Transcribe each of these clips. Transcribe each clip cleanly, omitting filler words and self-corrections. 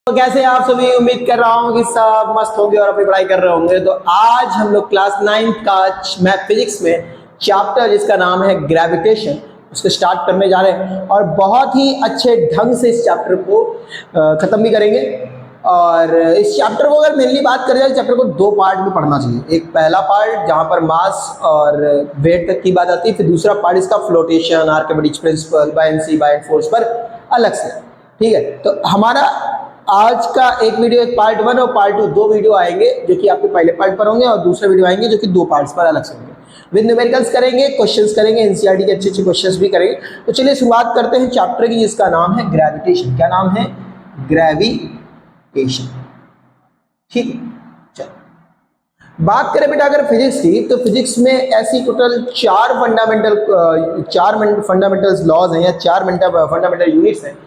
तो कैसे आप सभी, उम्मीद कर रहा हूँ कि सब मस्त होंगे और अपनी पढ़ाई कर रहे होंगे। तो आज हम लोग क्लास 9 का मैथ फिजिक्स में चैप्टर जिसका नाम है ग्रेविटेशन, उसको स्टार्ट करने जा रहे हैं और बहुत ही अच्छे ढंग से इस चैप्टर को खत्म भी करेंगे। और इस चैप्टर को अगर मेनली बात करें जाए, चैप्टर को दो पार्ट में पढ़ना चाहिए। एक पहला पार्ट जहाँ पर मास और वेट तक की बात आती है, फिर दूसरा पार्ट इसका फ्लोटेशन, आर्किमिडीज प्रिंसिपल, बायनेंसी, बायनेंट फोर्स पर अलग से। ठीक है, तो हमारा आज का एक वीडियो, एक पार्ट 1 और पार्ट 2 दो वीडियो आएंगे जो कि आपके पहले पार्ट पर होंगे और दूसरे वीडियो आएंगे जो कि दो पार्ट्स पर अलग से होंगे। विद न्यूमेरिकल्स करेंगे, क्वेश्चंस करेंगे, एनसीईआरटी के अच्छे अच्छे क्वेश्चंस भी करेंगे। तो चलिए शुरुआत करते हैं चैप्टर की जिसका नाम है ग्रेविटेशन। क्या नाम है? ग्रेविटेशन। ठीक है, चलो बात करें बेटा अगर फिजिक्स की, तो फिजिक्स में ऐसी टोटल चार फंडामेंटल लॉज हैं या चार फंडामेंटल यूनिट्स हैं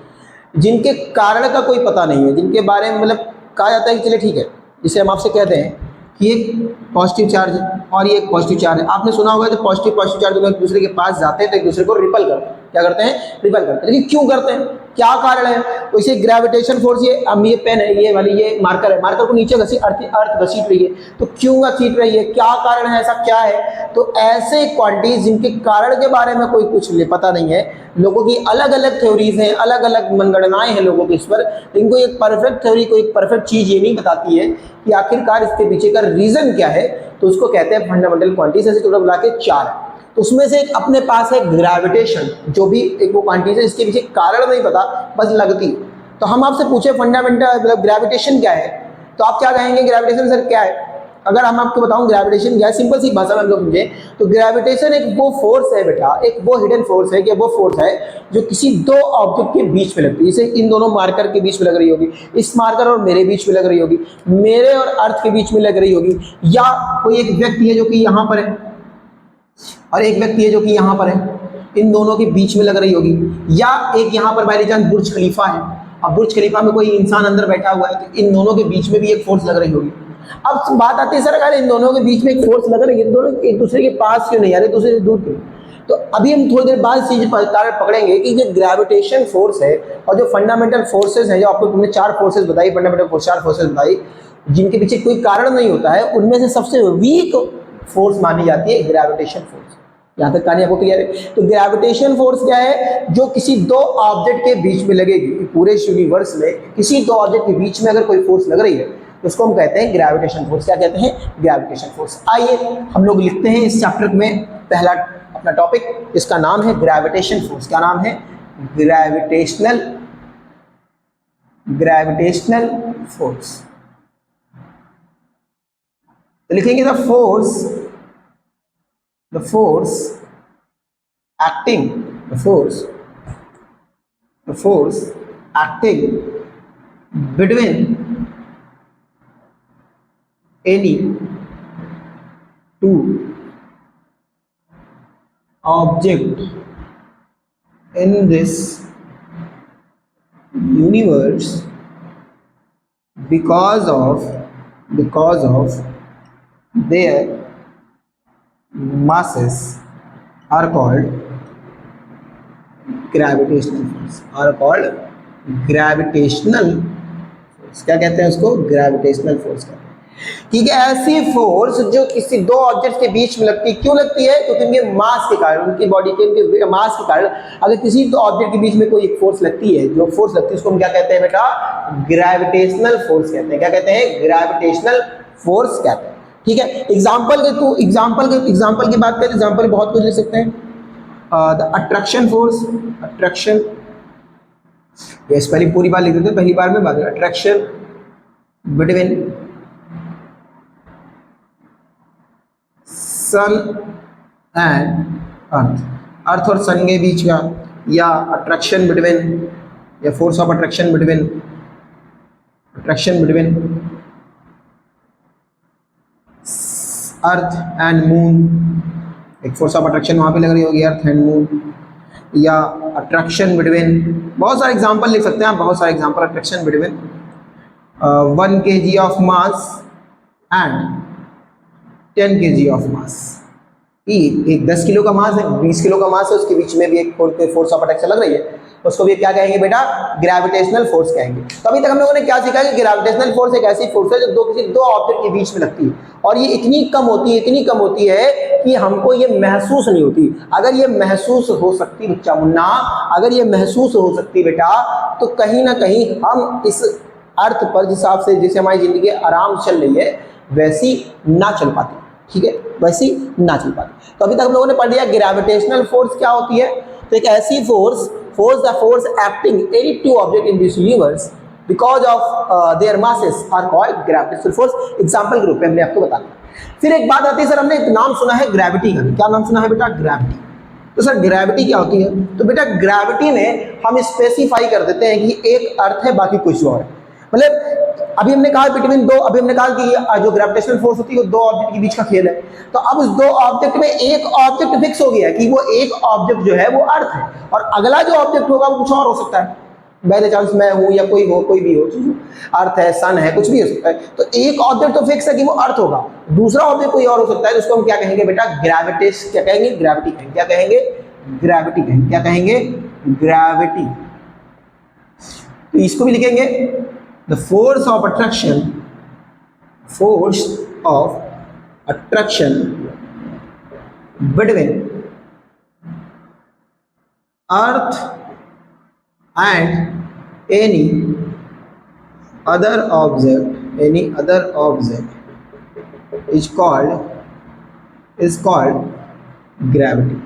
जिनके कारण का कोई पता नहीं है, जिनके बारे में मतलब कहा जाता है कि चलिए ठीक है, जिसे हम आपसे कहते हैं कि एक पॉजिटिव चार्ज है और ये एक पॉजिटिव चार्ज है। आपने सुना होगा तो पॉजिटिव चार्ज दोनों एक दूसरे के पास जाते हैं तो एक दूसरे को रिपल करते हैं। क्या करते हैं? रिपल करते हैं। लेकिन क्यों करते हैं, क्या कारण है? तो इसे ग्रेविटेशन फोर्स, ये पेन है, ये वाली ये मार्कर है, मार्कर को नीचे अर्थ घसीट रही है। तो क्यों घसीट रही है, क्या कारण है, ऐसा क्या है? तो ऐसे क्वांटिटीज जिनके कारण के बारे में कोई कुछ पता नहीं है, लोगों की अलग अलग थ्योरीज हैं, अलग अलग मनगणनाएं हैं लोगों की इस पर, इनको एक परफेक्ट थ्योरी, कोई एक परफेक्ट चीज ये नहीं बताती है कि आखिरकार इसके पीछे का रीजन क्या है। तो उसको कहते हैं फंडामेंटल क्वांटिटीज। ऐसे टोटल मिला के चार है। तो उसमें से एक अपने पास है ग्रेविटेशन, जो भी एक वो क्वांटिटी है इसके पीछे कारण नहीं पता, बस लगती। तो हम आपसे पूछे फंडामेंटल मतलब ग्रेविटेशन क्या है, तो आप क्या कहेंगे? ग्रेविटेशन सर क्या है? अगर हम आपको बताऊं ग्रेविटेशन क्या है, सिंपल सी भाषा में हम लोग समझे तो ग्रेविटेशन एक वो फोर्स है बेटा, एक वो हिडन फोर्स है कि वो फोर्स है जो किसी दो ऑब्जेक्ट के बीच में लगती है। जैसे इन दोनों मार्कर के बीच में लग रही होगी, इस मार्कर और मेरे बीच में लग रही होगी, मेरे और अर्थ के बीच में लग रही होगी, या कोई एक व्यक्ति है जो कि यहाँ पर है और एक व्यक्ति है जो कि यहाँ पर है, इन दोनों के बीच में लग रही होगी, या एक यहाँ पर बाई चांस बुर्ज खलीफा है, अब बुर्ज खलीफा में कोई इंसान अंदर बैठा हुआ है तो इन दोनों के बीच में भी एक फोर्स लग रही होगी। अब बात आती है सर अगर इन दोनों के बीच में एक फोर्स लग रही है, दोनों एक दूसरे के पास क्यों नहीं आ रहे, दूसरे से दूर क्यों? तो अभी हम थोड़ी देर बाद चीज पकड़ेंगे कि जो ग्रेविटेशन फोर्स है और जो फंडामेंटल फोर्सेज है, जो आपको तुमने चार फोर्सेज बताई, फंडामेंटल फोर्स चार फोर्सेज बताई जिनके पीछे कोई कारण नहीं होता है, उनमें से सबसे वीक फोर्स मानी जाती है ग्रेविटेशन फोर्स। यहां तक कहानी आपको क्लियर है? तो ग्रेविटेशन फोर्स क्या है? जो किसी दो ऑब्जेक्ट के बीच में लगेगी। पूरे यूनिवर्स में किसी दो ऑब्जेक्ट के बीच में अगर कोई फोर्स लग रही है तो उसको हम कहते हैं ग्रेविटेशन फोर्स। क्या कहते हैं? Gravitation force. आइए हम लोग लिखते हैं इस चैप्टर में पहला अपना टॉपिक, इसका नाम है ग्रेविटेशन फोर्स। क्या नाम है? Gravitational force. तो लिखेंगे the force acting between any two object in this universe because of their masses are called gravitational force। क्या कहते हैं उसको? ग्रेविटेशनल फोर्स कहते हैं। ठीक है, ऐसी फोर्स जो किसी दो ऑब्जेक्ट के बीच में लगती है। क्यों लगती है? क्योंकि उनके मास के कारण, उनकी बॉडी के उनके मास के कारण अगर किसी दो ऑब्जेक्ट के बीच में कोई एक फोर्स लगती है, जो फोर्स लगती है उसको हम क्या कहते हैं बेटा? ग्रेविटेशनल फोर्स कहते हैं। क्या कहते हैं? ग्रेविटेशनल फोर्स कहते हैं। ठीक है, एग्जाम्पल की बात करें, एग्जाम्पल बहुत कुछ ले सकते हैं। द अट्रैक्शन फोर्स, यस पहले पूरी बात लिख देते हैं, पहली बार में बात करें। Attraction between sun and earth और सन के बीच का, या अट्रैक्शन बिटवीन, या force of attraction between earth and moon. एक फोर्स ऑफ अट्रैक्शन वहाँ पे लग रही होगी, अर्थ एंड मून, या अट्रैक्शन बिटवीन, बहुत सारे एग्जांपल लिख सकते हैं आप, बहुत सारे example. Attraction between 1 kg of mass and 10 kg of mass. एक 10 किलो का मास है, 20 किलो का मास है, उसके बीच में भी एक फोर्स ऑफ अट्रैक्शन लग रही है। उसको भी क्या कहेंगे बेटा, ग्रेविटेशनल फोर्स कहेंगे। तो अभी तक हम लोगों ने क्या सीखा कि ग्रेविटेशनल फोर्स एक ऐसी फोर्स है जो किसी दो ऑब्जेक्ट के बीच में लगती है, और ये इतनी कम होती है कि हमको ये महसूस नहीं होती। अगर ये महसूस हो सकती बच्चा मुन्ना, अगर ये महसूस हो सकती बेटा, तो कहीं ना कहीं हम इस अर्थ पर जिस हिसाब से जैसे हमारी जिंदगी आराम से चल रही है वैसी ना चल पाती, ठीक है, वैसी ना चल पाती। तो अभी तक हम लोगों ने पढ़ लिया ग्रेविटेशनल फोर्स क्या होती है। तो एक ऐसी force acting any two object in this universe because of their masses are called gravitational force. Example के रूप में हमने आपको बता दिया। फिर एक बात आती है, सर हमने एक नाम सुना है ग्रेविटी का, क्या नाम सुना है बेटा, ग्रेविटी। तो सर ग्रेविटी क्या होती है? तो बेटा ग्रेविटी में हम स्पेसिफाई कर देते हैं कि एक अर्थ है बाकी कुछ और है। मतलब अभी हमने कहा बिटवीन दो, अभी हमने कहा कि जो ग्रेविटेशनल फोर्स होती है वो दो ऑब्जेक्ट के बीच का खेल है। तो अब उस दो ऑब्जेक्ट में एक ऑब्जेक्ट फिक्स हो गया कि वो एक ऑब्जेक्ट जो है वो अर्थ है, और अगला जो ऑब्जेक्ट होगा वो कुछ और हो सकता है, बाय द चांस मैं हूं या कोई भी हो, अर्थ है, सन है, कुछ भी हो सकता है। तो एक ऑब्जेक्ट तो फिक्स है कि वो अर्थ होगा, दूसरा ऑब्जेक्ट कोई और हो सकता है, तो उसको हम क्या कहेंगे बेटा, ग्रेविटेशन, क्या कहेंगे, ग्रेविटी कहेंगे। क्या कहेंगे? ग्रेविटी कहेंगे। क्या कहेंगे? ग्रेविटी। तो इसको भी लिखेंगे the force of attraction between earth and any other object is called gravity,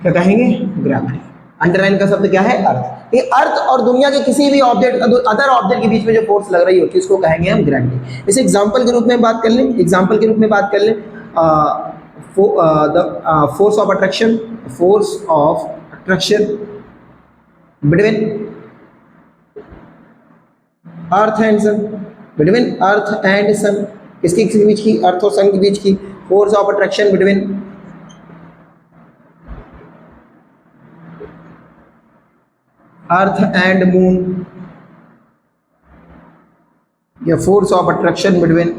क्या कहेंगे? ग्रेविटी। अंडरलाइन का शब्द क्या है? अर्थ। ये अर्थ और दुनिया के किसी भी ऑब्जेक्ट, अदर ऑब्जेक्ट के बीच में जो फोर्स लग रही होती है इसको कहेंगे हम ग्रेविटी। इसे एग्जांपल के रूप में बात कर लें, the force of attraction between earth and sun, किसके बीच की? अर्थ और सन के बीच की। Force of attraction between earth and moon, या force of attraction between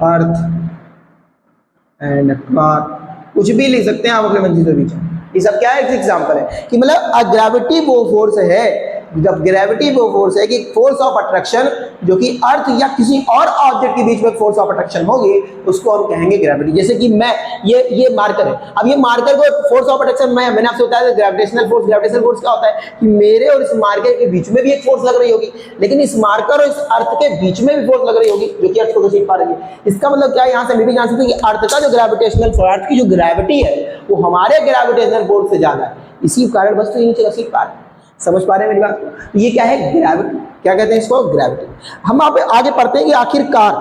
earth and car, कुछ भी लिख सकते हैं आप अपने मंजिल के बीच। ये सब क्या है? एग्जाम्पल है कि मतलब ग्रेविटी वो फोर्स है, जब ग्रेविटी वो फोर्स है कि फोर्स ऑफ अट्रैक्शन जो कि अर्थ या किसी और ऑब्जेक्ट के बीच में फोर्स ऑफ अट्रैक्शन होगी उसको हम कहेंगे ग्रेविटी। जैसे कि मैं ये मार्कर है, अब ये मार्कर को फोर्स ऑफ अट्रैक्शन मैंने आपसे बताया ग्रेविटेशनल फोर्स क्या होता है कि मेरे और इस मार्कर के बीच में भी एक फोर्स लग रही होगी, लेकिन इस मार्कर और इस अर्थ के बीच में भी फोर्स लग रही होगी जो कि अर्थ को घसीट पा रही है। इसका मतलब क्या है? यहाँ से हम भी जान सकते हैं कि अर्थ का जो ग्रेविटेशनल फोर्स, अर्थ की जो ग्रेविटी है वो हमारे ग्रेविटेशनल फोर्स से ज्यादा है, इसी कारण वस्तु नीचे घसीट पा रही है। समझ पा रहे हैं मेरी बात को? तो ये क्या है? ग्रेविटी। क्या कहते हैं इसको? ग्रेविटी। हम आप आगे पढ़ते हैं कि आखिरकार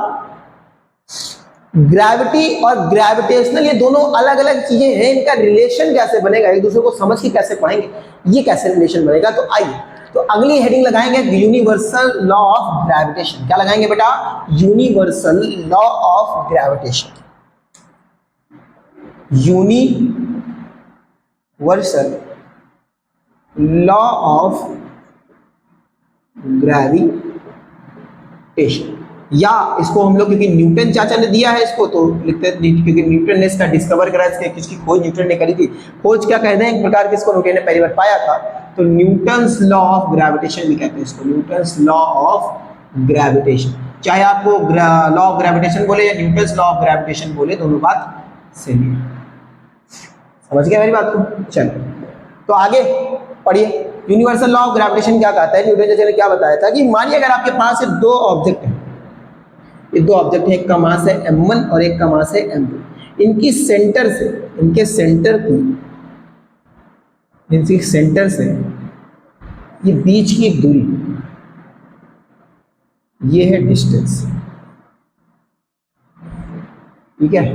ग्रेविटी और ग्रेविटेशनल ये दोनों अलग अलग चीजें हैं, इनका रिलेशन कैसे बनेगा, एक दूसरे को समझ के कैसे पढ़ेंगे, ये कैसे रिलेशन बनेगा। तो आइए, तो अगली हेडिंग लगाएंगे यूनिवर्सल लॉ ऑफ ग्रेविटेशन। क्या लगाएंगे बेटा? Universal law of gravitation. Universal law of gravitation, या इसको हम लोग, क्योंकि न्यूटन चाचा ने दिया है इसको तो लिखते हैं, क्योंकि न्यूटन ने इसका डिस्कवर करा, इसकी खोज न्यूटन ने करी थी। खोज क्या कहते हैं? एक प्रकार के इसको न्यूटन ने पहली बार पाया था, तो न्यूटन्स लॉ ऑफ ग्रेविटेशन भी कहते हैं इसको, न्यूटन्स लॉ ऑफ ग्रेविटेशन। चाहे आपको लॉ ऑफ ग्रेविटेशन बोले या न्यूटन्स लॉ ऑफ ग्रेविटेशन बोले, दोनों बात सेम है। समझ गए मेरी बात को? चलो तो आगे पढ़िए। यूनिवर्सल लॉ ऑफ ग्रेविटेशन क्या कहता है? न्यूटन ने क्या बताया था कि मानिए अगर आपके पास दो ऑब्जेक्ट हैं, ये दो ऑब्जेक्ट हैं, एक का मास है m1 और एक का मास है m2, इनके सेंटर से ये बीच की एक दूरी, ये है डिस्टेंस, ठीक है,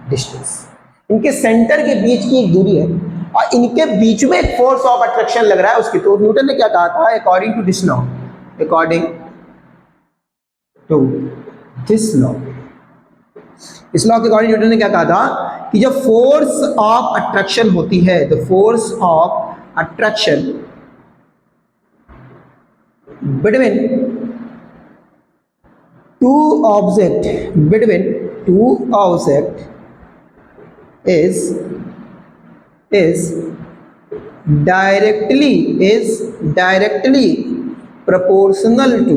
डिस्टेंस। इनके सेंटर के बीच की एक दूरी है और इनके बीच में एक फोर्स ऑफ अट्रैक्शन लग रहा है उसकी। तो न्यूटन ने क्या कहा था? अकॉर्डिंग टू दिस लॉ, इस लॉ के अकॉर्डिंग न्यूटन ने क्या कहा था कि जब फोर्स ऑफ अट्रैक्शन होती है, the force of attraction between two object between two object is directly proportional to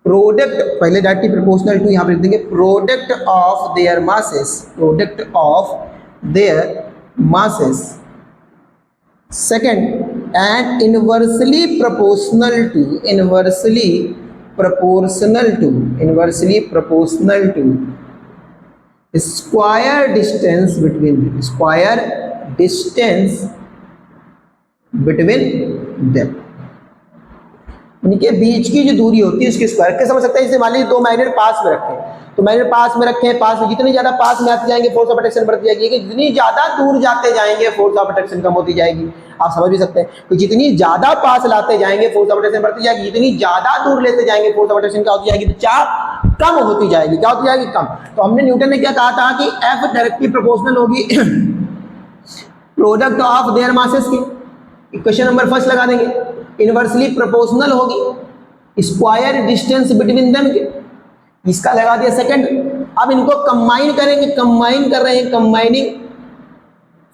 product, पहले डायरेक्टली प्रोपोर्शनल टू यहाँ पे लिख देंगे product of their masses, second and inversely proportional to square distance between them, उनके बीच की जो दूरी होती है उसके स्क्वायर के। समझ सकते हैं, जैसे मान लीजिए दो मैग्नेट पास में रखे हैं, तो मैग्नेट पास में रखे हैं, पास में जितनी ज्यादा पास में आते जाएंगे फोर्स ऑफ अट्रैक्शन बढ़ती जाएगी, कि जितनी ज्यादा दूर जाते जाएंगे फोर्स ऑफ अट्रैक्शन कम होती जाएगी। आप समझ भी सकते हैं कि जितनी ज्यादा पास लाते जाएंगे फोर्स ऑफ अट्रैक्शन बढ़ती जाएगी, जितनी ज्यादा दूर लेते जाएंगे फोर्स ऑफ अट्रैक्शन क्या होती जाएगी, तो चार्ज कम होती जाएगी। क्या होती जाएगी? कम। तो हमने न्यूटन ने क्या कहा था कि एफ डायरेक्टली प्रोपोर्शनल होगी प्रोडक्ट ऑफ देयर मासेस की, इक्वेशन नंबर फर्स्ट लगा देंगे। इनवर्सली प्रोपोर्शनल होगी स्क्वायर डिस्टेंस बिटवीन देम के, इसका लगा दिया सेकंड। अब इनको कंबाइन करेंगे, कंबाइन कर रहे हैं, combining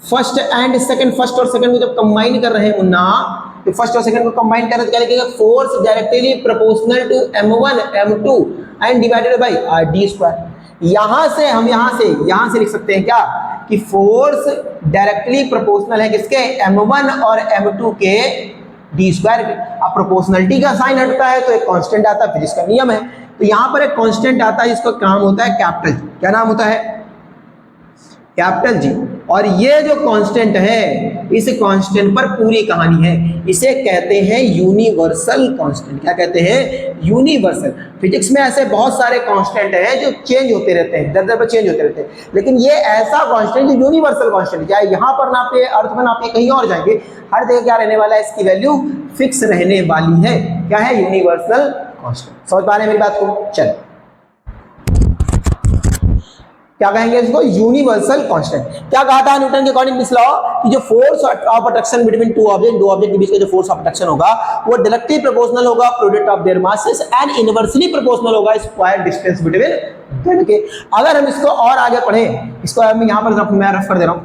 first and second, first और सेकंड को जब कंबाइन कर रहे हैं मुन्ना, तो फर्स्ट और सेकंड को कंबाइन करें तो क्या लिखेगा, force directly proportional to m1 m2 and divided by d square. यहां से हम यहां से लिख सकते हैं क्या कि फोर्स डायरेक्टली प्रोपोर्शनल है किसके, m1 और m2 के d स्क्वायर के। अब प्रोपोर्शनलिटी का साइन हटता है तो एक कांस्टेंट आता है, फिजिक्स का नियम है। तो यहां पर एक कांस्टेंट आता है जिसका नाम होता है कैपिटल जी। क्या नाम होता है? Capital G. और ये जो कांस्टेंट है, इस कांस्टेंट पर पूरी कहानी है। इसे कहते हैं यूनिवर्सल कांस्टेंट। क्या कहते हैं? यूनिवर्सल। फिजिक्स में ऐसे बहुत सारे कांस्टेंट हैं जो चेंज होते रहते हैं, दर दर पर चेंज होते रहते हैं, लेकिन ये ऐसा कांस्टेंट जो यूनिवर्सल कांस्टेंट, चाहे यहाँ पर नापे, अर्थ में नापे, कहीं और जाएंगे, हर जगह क्या रहने वाला है, इसकी वैल्यू फिक्स रहने वाली है। क्या है? Universal constant. समझ पा रहे हैं मेरी बात को? चल क्या कहेंगे इसको? Universal constant. क्या कहा था न्यूटन के अकॉर्डिंग दिस लॉ कि जो फोर्स ऑफ अट्रैक्शन बिटवीन दो ऑब्जेक्ट के बीच का जो फोर्स ऑफ अट्रैक्शन होगा वो डायरेक्टली प्रोपोर्शनल होगा product of their masses and inversely proportional होगा स्क्वायर डिस्टेंस बिटवीन देम के। अगर हम इसको और आगे पढ़ें, इसको हम यहां पर मैं रफ कर दे रहा हूं।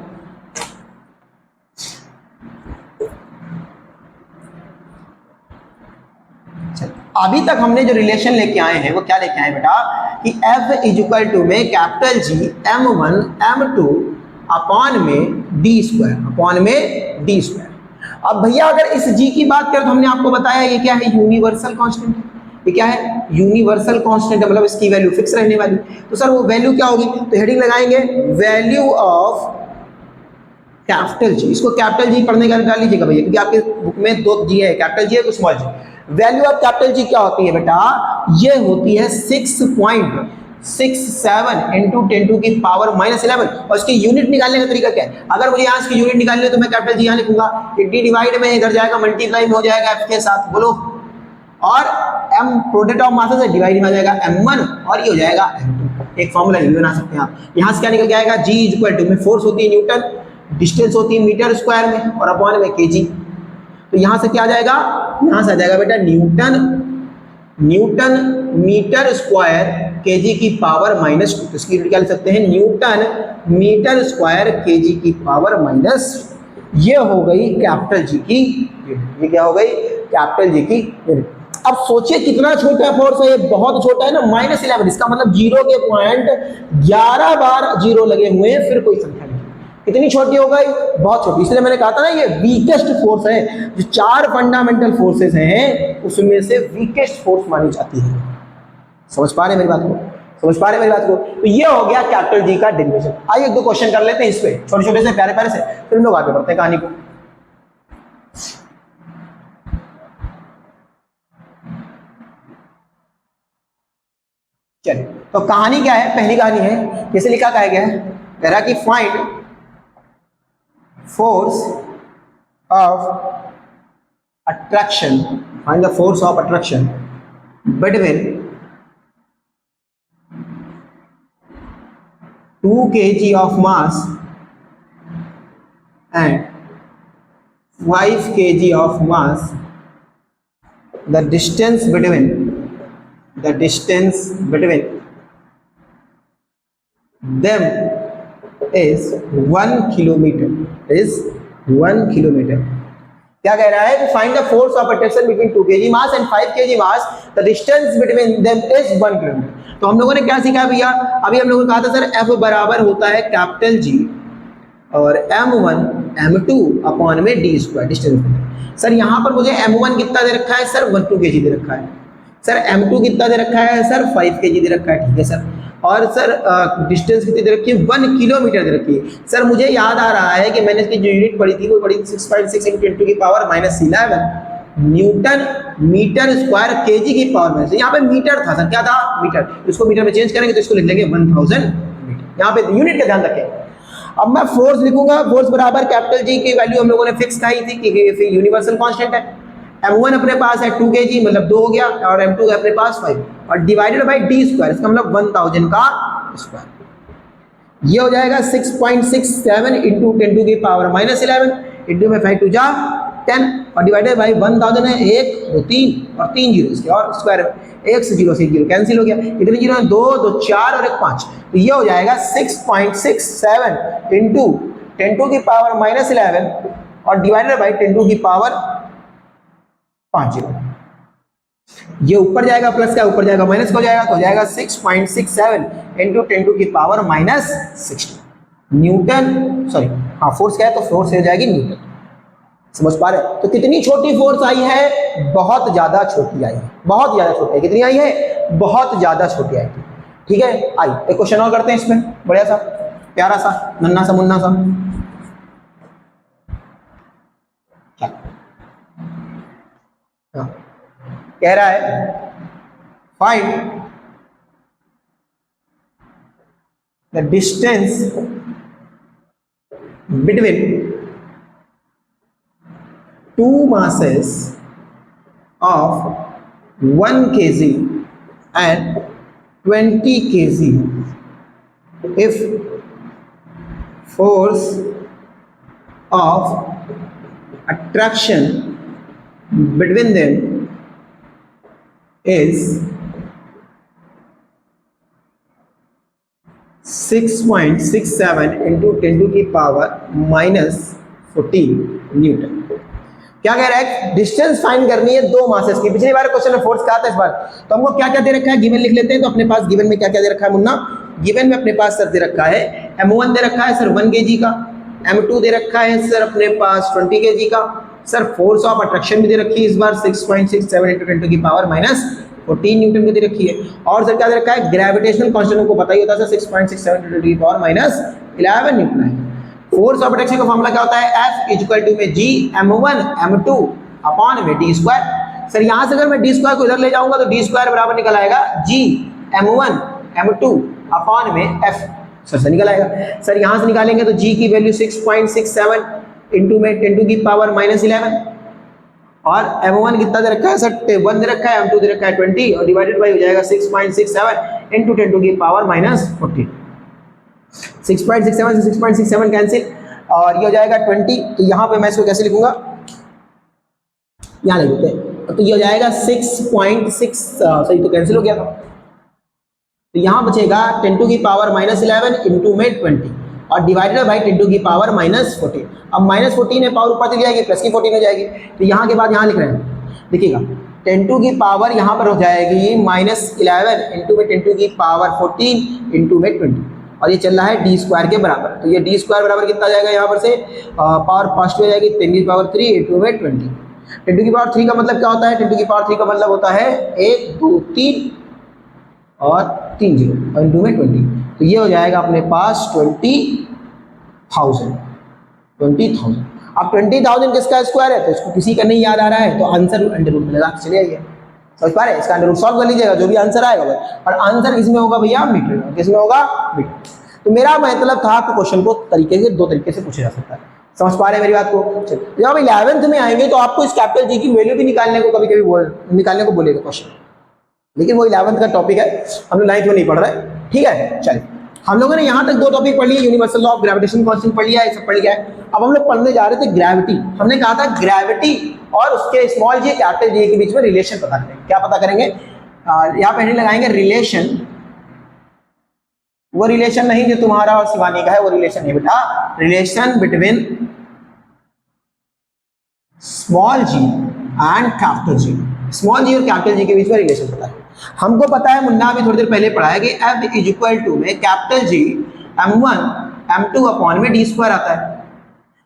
अभी तक हमने जो रिलेशन लेके आए हैं वो क्या लेके आए बेटा कि F इज इक्वल टू में capital G m1 m2 upon में d स्क्वायर। अब भैया अगर इस G की बात करें तो हमने आपको बताया ये क्या है, यूनिवर्सल कांस्टेंट है। ये क्या है? यूनिवर्सल कांस्टेंट है, मतलब इसकी वैल्यू फिक्स रहने वाली। तो सर वो वैल्यू क्या होगी? तो हेडिंग लगाएंगे वैल्यू ऑफ कैपिटल G। इसको कैपिटल G पढ़ने का डाल लीजिएगा भैया, क्योंकि आपके बुक में दो G है, कैपिटल G है, कुछ small G। Value of capital G क्या होती है बेटा? ये होती है 6.67 इंटू 10 टू की पावर -11। और इसकी यूनिट निकालने का तरीका क्या है? अगर मुझे यहाँ इसकी यूनिट निकालनी है तो मैं कैपिटल G यहाँ लिखूंगा, डी डिवाइड में इधर जाएगा, मल्टीप्लाई में हो जाएगा F के साथ, बोलो, और M प्रोडक्ट ऑफ मासेस है, डिवाइड में आ जाएगा M1 और ये हो जाएगा M2। एक फॉर्मूला ये बना सकते हैं आप। यहाँ से क्या निकल के आएगा? G इज इक्वल टू में फोर्स होती है न्यूटन, डिस्टेंस होती है मीटर स्क्वायर में, और अपॉन में kg। तो यहां से क्या आ जाएगा? यहां से आ जाएगा बेटा न्यूटन मीटर स्क्वायर केजी की पावर -2। तो इसकी यूनिट क्या लिख सकते हैं? न्यूटन मीटर स्क्वायर केजी की पावर -। ये हो गई कैपिटल जी की यूनिट। ये क्या हो गई? कैपिटल जी की यूनिट। अब सोचिए कितना छोटा फोर्स है, ये बहुत छोटा है ना, -11। इसका मतलब 0 के पॉइंट 11 बार 0 लगे हुए हैं, फिर कोई संख्या नहीं। कितनी छोटी हो गई? बहुत छोटी। इसलिए मैंने कहा था ना ये वीकेस्ट फोर्स है। जो 4 फंडामेंटल फोर्सेस हैं उसमें से वीकेस्ट फोर्स मानी जाती है। समझ पा रहे हैं मेरी बात को? तो ये हो गया कैपिटल जी का डेरिवेशन। आइए एक दो क्वेश्चन कर लेते हैं इस पे, छोटे छोटे से प्यारे प्यारे से, फिर हम लोग आगे बढ़ते हैं कहानी को। चलिए, तो कहानी क्या है? पहली कहानी है, जैसे लिखा कहा गया है, कह रहा कि find force of attraction, find the force of attraction between 2 kg of mass and 5 kg of mass the distance between them is 1 kilometre, is 1 kilometre. क्या कह रहा है कि find the force of attraction between 2 kg mass and 5 kg mass, the distance between them is 1 kilometre. तो हम लोगों ने क्या सीखा भैया, अभी हम लोगों ने कहा था सर F बराबर होता है कैपिटल G और m1 m2 अपॉन में d स्क्वायर डिस्टेंस। सर यहाँ पर मुझे m1 कितना दे रखा है सर 1 kg दे रखा है, सर m2 कितना दे रखा है सर 5 kg दे रखा है, ठीक है सर। और सर डिस्टेंस कितनी दे रखी है 1 किलोमीटर दे रखी है। सर मुझे याद आ रहा है कि मैंने इसकी जो यूनिट पढ़ी थी वो पढ़ी थी 6.6 × 10 की power -11 newton metre square K G की पावर में। यहाँ पे मीटर था सर, क्या था मीटर, इसको मीटर में चेंज करेंगे तो इसको लिख लेंगे 1000 मीटर। यहाँ पे यूनिट का ध्यान रखें। अब मैं फोर्स लिखूंगा, फोर्स बराबर कैपिटल जी की वैल्यू हम लोगों ने फिक्स खाई थी कि यूनिवर्सल कांस्टेंट है। m1 अपने पास है 2 kg मतलब 2 हो गया और m2 है अपने पास 5 और डिवाइडेड बाय d स्क्वायर, इसका मतलब 1000 का स्क्वायर। ये हो जाएगा 6.67 × 10 की पावर -11 इंटू में 5 2 जा 10 और डिवाइडेड बाय 1000 है 1 2 3 और 3 जीरो इसके और स्क्वायर 1 से 0 से 0 कैंसिल हो गया, इतने जीरो है 2 2 4 और 1 5। तो ये हो जाएगा 6.67 × 10 की पावर -11 और डिवाइडेड बाय 10 की पावर 5 जीरो। ये ऊपर जाएगा प्लस का ऊपर जाएगा माइनस का हो जाएगा, तो हो जाएगा 6.67 × 10 की पावर -60 न्यूटन, सॉरी हाँ फोर्स क्या है तो फोर्स हो जाएगी न्यूटन। समझ पा रहे? तो कितनी छोटी फोर्स आई है, बहुत ज्यादा छोटी आई है, बहुत ज्यादा छोटी है। कितनी आई है, बहुत ज्यादा छोटी आई थी, ठीक है। आई एक क्वेश्चन और करते हैं इसमें, बढ़िया सा प्यारा सा नन्ना सा मुन्ना सा। हाँ कह रहा है find the distance between two masses of 1 kg and 20 kg if force of attraction between them is 6.67 × 10 की पावर -14 न्यूटन। क्या कह रहा है, डिस्टेंस फाइंड करनी है दो मासेस की। पिछली बार क्वेश्चन में फोर्स कहा था, इस बार तो हमको क्या क्या दे रखा है गिवन लिख लेते हैं। तो अपने पास गिवन में क्या क्या दे रखा है मुन्ना, गिवन में अपने पास सर दे रखा है m1 दे रखा है सर 1 kg का, m2 दे रखा है सर अपने पास 20 kg का, सर फोर्स ऑफ अट्रैक्शन भी दे रखी है इस बार 6.67 × 10 की पावर -14 न्यूटन को दे रखी है। और सर क्या दे रखा है, ग्रेविटेशनल कांस्टेंट को पता ही होता है सर 6.67 × 10 की पावर -11 न्यूटन है। फोर्स ऑफ अट्रैक्शन का फॉर्मूला क्या होता है, F = में G m1 m2 अपॉन में d स्क्वायर। सर यहाँ से अगर मैं d स्क्वायर को इधर ले जाऊंगा तो d स्क्वायर बराबर निकल आएगा G m1 m2 अपॉन में F, सर निकल आएगा। सर यहाँ से निकालेंगे तो G की वैल्यू 6.67 × में 10 की पावर -11 और m1 कितना दे रखा है सर 1 दे रखा है, m2 दे रखा है 20 और डिवाइडेड बाय हो जाएगा 6.67 × 10 की पावर -14। 6.67 से 6.67 कैंसिल और ये हो जाएगा 20। तो यहाँ पे मैं इसको कैसे लिखूंगा, यहाँ लिख देते हैं। तो ये हो जाएगा 6.6 सही तो कैंसिल हो गया था। तो यहाँ बचेगा 10 की पावर -11 × में 20 और डिवाइडेड बाय 10 की पावर -14। अब -14 है पावर ऊपर चली जाएगी प्लस की 14 हो जाएगी। तो यहाँ के बाद यहाँ लिख रहे हैं, देखिएगा 10 की पावर यहाँ पर हो जाएगी -11 × में 10 की पावर 14 × में 20 और ये चल रहा है d स्क्वायर के बराबर। तो ये d स्क्वायर बराबर कितना आ जाएगा, यहाँ पर से पावर फर्स्ट हो जाएगी 10 की पावर 3 × में 20। 10 की पावर 3 का मतलब क्या होता है, 10 की पावर 3 का मतलब होता है 1 2 3 और 3 जीरो और × में 20। तो ये हो जाएगा अपने पास 20,000। अब 20,000 किसका स्क्वायर है, तो इसको किसी का नहीं याद आ रहा है तो आंसर अंडर रूट में लगा के चले आइए। समझ पा रहे हैं, इसका अंडर रूट सॉल्व कर लीजिएगा, जो भी आंसर आएगा भाई। और आंसर किसमें होगा भैया, मीटर में। किसमें होगा, मीटर। तो मेरा मतलब था कि क्वेश्चन को तरीके से दो तरीके से पूछा जा सकता है। समझ पा रहे हैं मेरी बात को। जब आप 11th में आएंगे तो आपको इस कैपिटल जी की वैल्यू भी निकालने को कभी कभी निकालने को बोलेगा क्वेश्चन, लेकिन वो 11th का टॉपिक है, हम लोग 9th में नहीं पढ़ रहे। ठीक है, चलिए हम लोगों ने यहाँ तक 2 टॉपिक पढ़ लिए, universal law of gravitation constant पढ़ लिया, ये सब पढ़ लिया है। अब हम लोग पढ़ने जा रहे थे ग्रेविटी। हमने कहा था ग्रेविटी और उसके स्मॉल जी कैपिटल जी के बीच में रिलेशन पता करेंगे। क्या पता करेंगे? यहाँ पे लगाएंगे रिलेशन। वो रिलेशन नहीं जो तुम्हारा और शिवानी का है, वो रिलेशन नहीं बेटा, relation between small G and capital G. Small G और कैपिटल जी के बीच में रिलेशन पता है। हमको पता है, मुन्ना भी थोड़ी देर पहले पढ़ा है कि F इज इक्वल टू में capital G m1 m2 upon में d स्क्वायर आता है।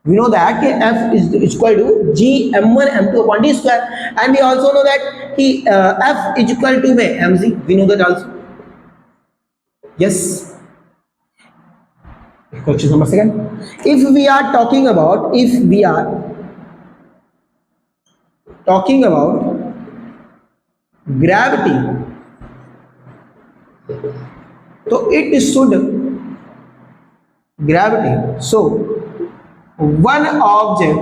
We know that F is equal to G m1 m2 upon d square, and we also know that F is equal to में mg. We know that also. Yes. Question number 2. If we are talking about gravity, तो it should gravity. So one object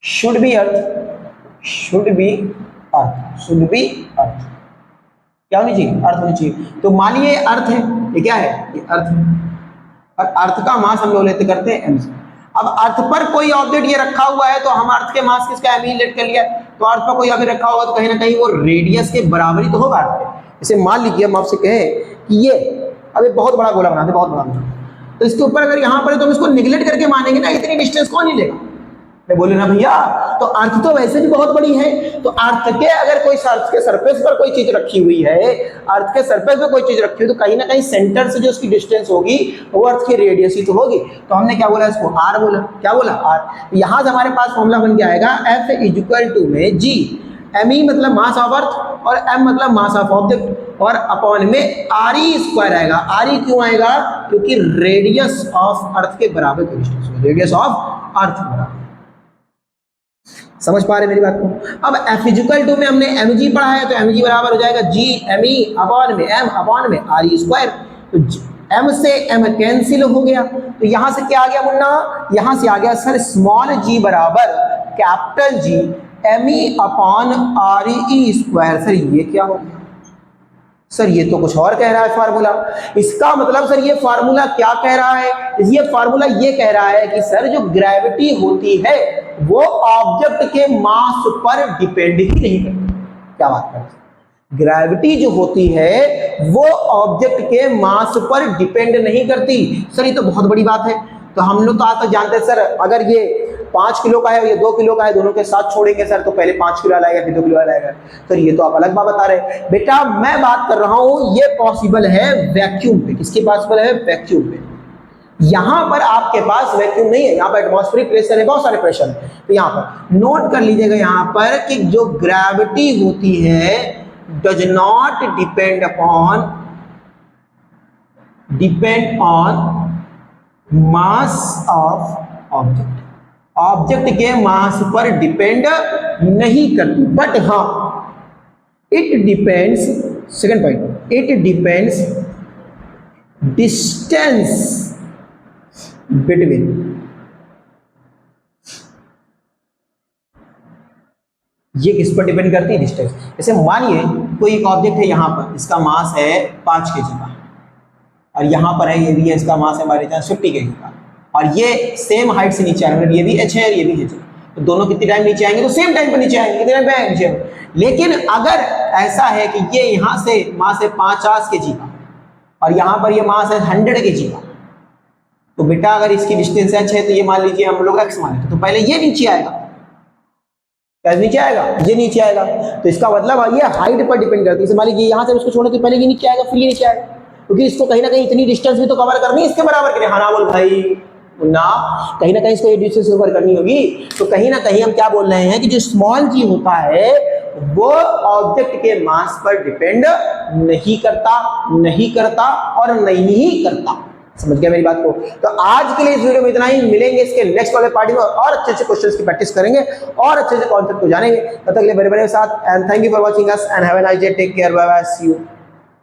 should be earth. क्या होनी चाहिए? अर्थ होनी चाहिए। तो मान लीजिए अर्थ है, ये क्या है? ये अर्थ है, और अर्थ का मास हम लोग लेते करते हैं m। अब अर्थ पर कोई ऑब्जेक्ट ये रखा हुआ है, तो हम अर्थ के मास किसका m ही लेट कर लिया। तो अर्थ पर कोई ऑब्जेक्ट रखा होगा तो कहीं ना कहीं वो रेडियस के बराबर ही तो होगा। जैसे मान लीजिए हम आपसे कहें कि ये अब एक बहुत बड़ा गोला बनाते, बहुत बड़ा गोला, तो इसके ऊपर अगर यहाँ पर तो हम इसको निगलेक्ट करके मानेंगे ना, इतनी डिस्टेंस कौन ही लेगा? मैं बोले ना भैया, तो अर्थ तो वैसे भी बहुत बड़ी है, तो अर्थ के अगर कोई अर्थ के सरफेस पर कोई चीज रखी हुई है, अर्थ के सरफेस पर कोई चीज रखी हुई, तो कहीं ना कहीं सेंटर से जो उसकी डिस्टेंस होगी वो अर्थ की रेडियस ही तो होगी। तो हमने क्या बोला इसको? आर बोला। क्या बोला? आर। यहां से हमारे पास फॉर्मूला बन के आएगा F इज इक्वल टू में G, m मतलब मास ऑफ अर्थ और m मतलब मास ऑफ ऑब्जेक्ट, और अपॉन में आर ई स्क्वायर आएगा। आर ई क्यों आएगा? क्योंकि रेडियस ऑफ अर्थ के बराबर की डिस्टेंस, रेडियस ऑफ अर्थ बराबर। समझ पा रहे मेरी बात को? अब F इक्वल टू में हमने mg पढ़ा है, तो mg बराबर हो जाएगा g me अपॉन में m अपॉन में आर ई स्क्वायर। तो m से m कैंसिल हो गया, तो यहां से क्या आ गया मुन्ना? यहां से आ गया सर स्मॉल g बराबर capital G me upon R E square. Sir ये क्या हो गया? सर ये तो कुछ और कह रहा है फार्मूला। इसका मतलब सर ये फार्मूला क्या कह रहा है? ये फार्मूला ये कह रहा है कि सर जो ग्रेविटी होती है वो ऑब्जेक्ट के मास पर डिपेंड ही नहीं करती। क्या बात कर रहे हैं? ग्रेविटी जो होती है वो ऑब्जेक्ट के मास पर डिपेंड नहीं करती। सर ये तो बहुत बड़ी बात है। तो हम लोग तो आज तक जानते हैं सर, अगर ये 5 किलो का है, ये 2 किलो का है, दोनों के साथ छोड़ेंगे सर तो पहले 5 किलो लाएगा फिर 2 किलो लाएगा। सर ये तो आप अलग बात बता रहे हैं। बेटा मैं बात कर रहा हूं ये पॉसिबल है वैक्यूम पे। किसके पॉसिबल है? वैक्यूम पे। यहां पर आपके पास वैक्यूम नहीं है, यहां पर एटमॉस्फेरिक प्रेशर है, बहुत सारे प्रेशर है। तो यहां पर नोट कर लीजिएगा यहां पर कि जो ग्रेविटी होती है does not depend on mass of object. Object के मास पर डिपेंड नहीं करती, बट हाँ it depends, second point, it depends distance between. ये किस पर डिपेंड करती है? डिस्टेंस। जैसे मानिए कोई एक ऑब्जेक्ट है यहां पर, इसका मास है 5 kg का, और यहां पर है ये भी है, इसका मास है हमारे 50 kg का, और ये सेम हाइट से नीचे आएंगे, ये भी h है ये भी h है, तो दोनों कितने टाइम नीचे आएंगे? तो सेम टाइम पर नीचे आएंगे। कितने टाइम पे आएंगे? लेकिन अगर ऐसा है कि ये यहां से मास है 50 kg का और यहां पर ये मास है 100 kg का, तो बेटा अगर इसकी डिस्टेंस h है तो ये मान लीजिए हम लोग x मान लेते, तो पहले ये नीचे आएगा। क्या नीचे आएगा? ये नीचे आएगा। तो इसका मतलब ये हाइट पर डिपेंड करती है। मान लीजिए यहां से उसको छोड़ने के पहले ये नीचे आएगा, फिर ये नीचे आएगा, क्योंकि इसको कहीं ना कहीं इतनी डिस्टेंस भी तो कवर करनी है, इसके बराबर के। हाँ ना बोल भाई ना, कहीं ना कहीं इसको ये डिस्टेंस कवर करनी होगी। तो कहीं ना कहीं हम क्या बोल रहे हैं कि जो स्मॉल जी होता है वो ऑब्जेक्ट के मास पर डिपेंड नहीं करता और नहीं करता। समझ गया मेरी बात को? तो आज के लिए इस वीडियो में इतना ही। मिलेंगे इसके नेक्स्ट वाले पार्टी में और अच्छे क्वेश्चंस की प्रैक्टिस करेंगे और अच्छे कॉन्सेप्ट को जानेंगे। तब तक के लिए बड़े बड़े साथ, and thank you for watching us and have a nice day. Take care, bye bye, see you.